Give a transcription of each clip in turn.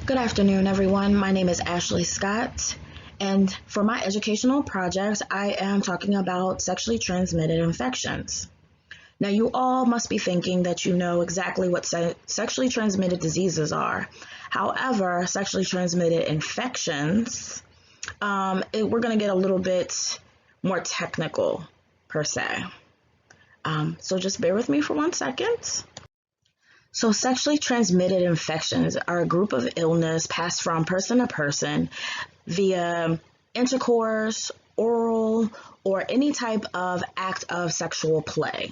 Good afternoon, everyone. My name is Ashley Scott, and for my educational project, I am talking about sexually transmitted infections. Now, you all must be thinking that you know exactly what sexually transmitted diseases are. However, sexually transmitted infections, we're going to get a little bit more technical, per se. So just bear with me for 1 second. So sexually transmitted infections are a group of illness passed from person to person via intercourse, oral, or any type of act of sexual play.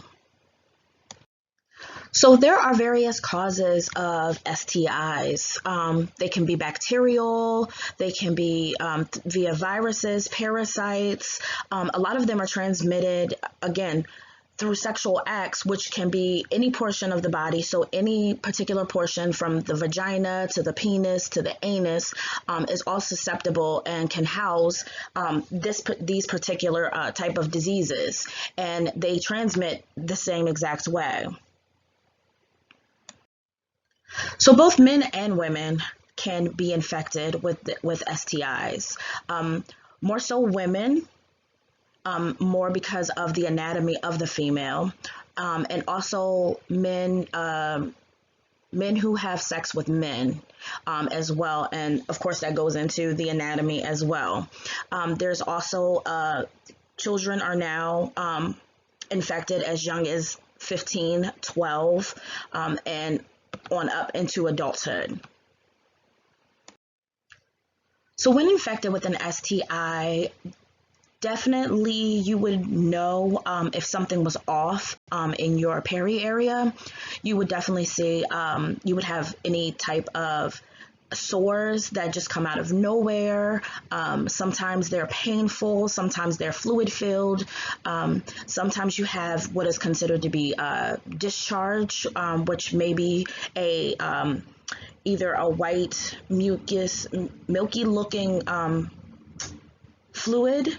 So there are various causes of STIs. They can be bacterial, they can be via viruses, parasites. A lot of them are transmitted, again, through sexual acts, which can be any portion of the body. So any particular portion from the vagina to the penis to the anus is all susceptible and can house these particular type of diseases, and they transmit the same exact way. So both men and women can be infected with STIs. More so women, more because of the anatomy of the female, and also men who have sex with men as well, and of course that goes into the anatomy as well. There's also children are now infected as young as 15, 12, and on up into adulthood. So when infected with an STI, definitely you would know if something was off in your peri area. You would definitely see, you would have any type of sores that just come out of nowhere. Sometimes they're painful, sometimes they're fluid filled. Sometimes you have what is considered to be discharge, which may be either a white mucus, milky looking fluid,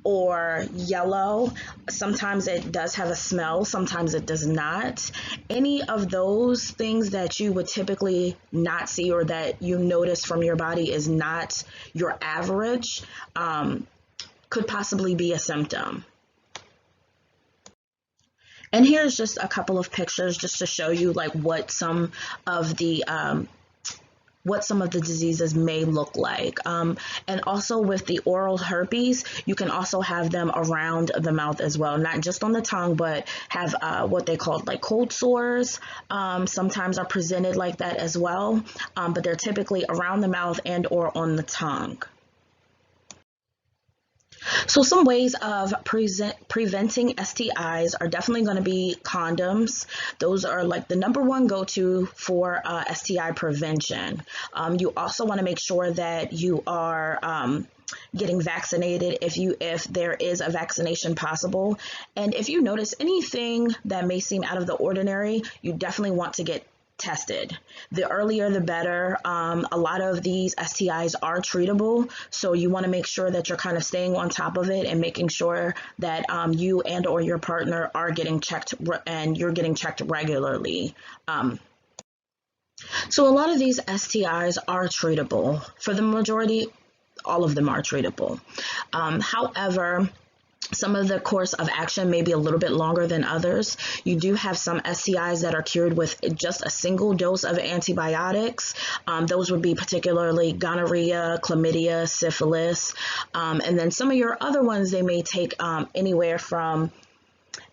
or yellow. Sometimes it does have a smell, sometimes it does not. Any of those things that you would typically not see or that you notice from your body is not your average, could possibly be a symptom. And here's just a couple of pictures just to show you like what some of the diseases may look like. And also with the oral herpes, you can also have them around the mouth as well, not just on the tongue, but have what they call like cold sores. Sometimes are presented like that as well, but they're typically around the mouth and or on the tongue. So some ways of preventing STIs are definitely going to be condoms. Those are like the #1 go-to for STI prevention. You also want to make sure that you are getting vaccinated if there is a vaccination possible. And if you notice anything that may seem out of the ordinary, you definitely want to get tested. The earlier the better. A lot of these STIs are treatable, so you want to make sure that you're kind of staying on top of it and making sure that you and or your partner are getting checked and you're getting checked regularly. So a lot of these STIs are treatable. For the majority, all of them are treatable. However, some of the course of action may be a little bit longer than others. You do have some STIs that are cured with just a single dose of antibiotics. Those would be particularly gonorrhea, chlamydia, syphilis. And then some of your other ones, they may take anywhere from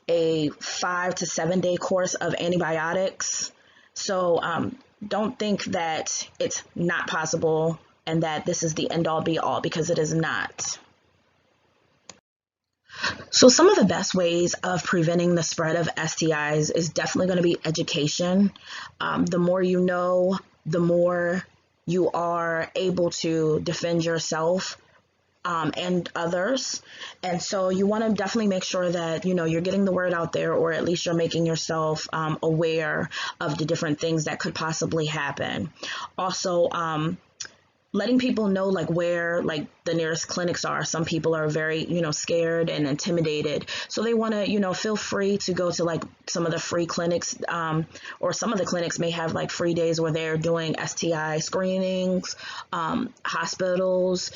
a 5 to 7 day course of antibiotics. So don't think that it's not possible and that this is the end all be all, because it is not. So some of the best ways of preventing the spread of STIs is definitely going to be education. The more you know, the more you are able to defend yourself and others. And so you want to definitely make sure that, you know, you're getting the word out there, or at least you're making yourself aware of the different things that could possibly happen. Also, letting people know like where like the nearest clinics are. Some people are very, scared and intimidated. So they want to, feel free to go to like some of the free clinics, or some of the clinics may have like free days where they're doing STI screenings. Hospitals,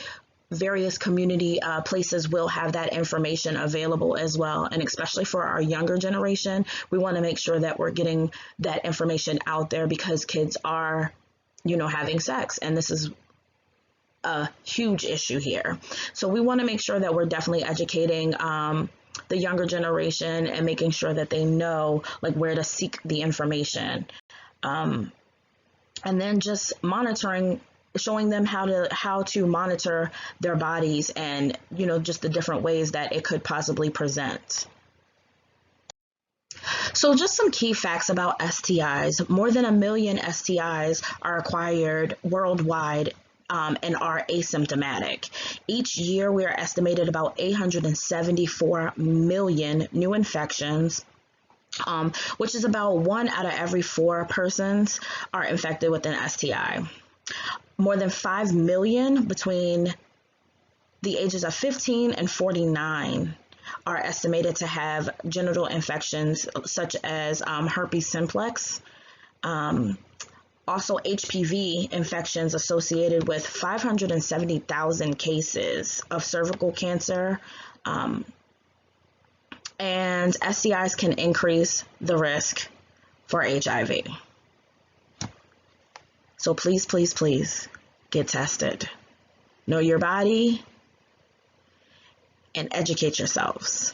various community places will have that information available as well. And especially for our younger generation, we want to make sure that we're getting that information out there, because kids are, having sex, and this is a huge issue here. So we want to make sure that we're definitely educating the younger generation and making sure that they know like where to seek the information. And then just monitoring, showing them how to monitor their bodies, and just the different ways that it could possibly present. So just some key facts about STIs. More than 1 million STIs are acquired worldwide, and are asymptomatic. Each year, we are estimated about 874 million new infections, which is about 1 out of every 4 persons are infected with an STI. More than 5 million between the ages of 15 and 49 are estimated to have genital infections such as herpes simplex. Also, HPV infections associated with 570,000 cases of cervical cancer. And STIs can increase the risk for HIV. So please, please, please get tested. Know your body and educate yourselves.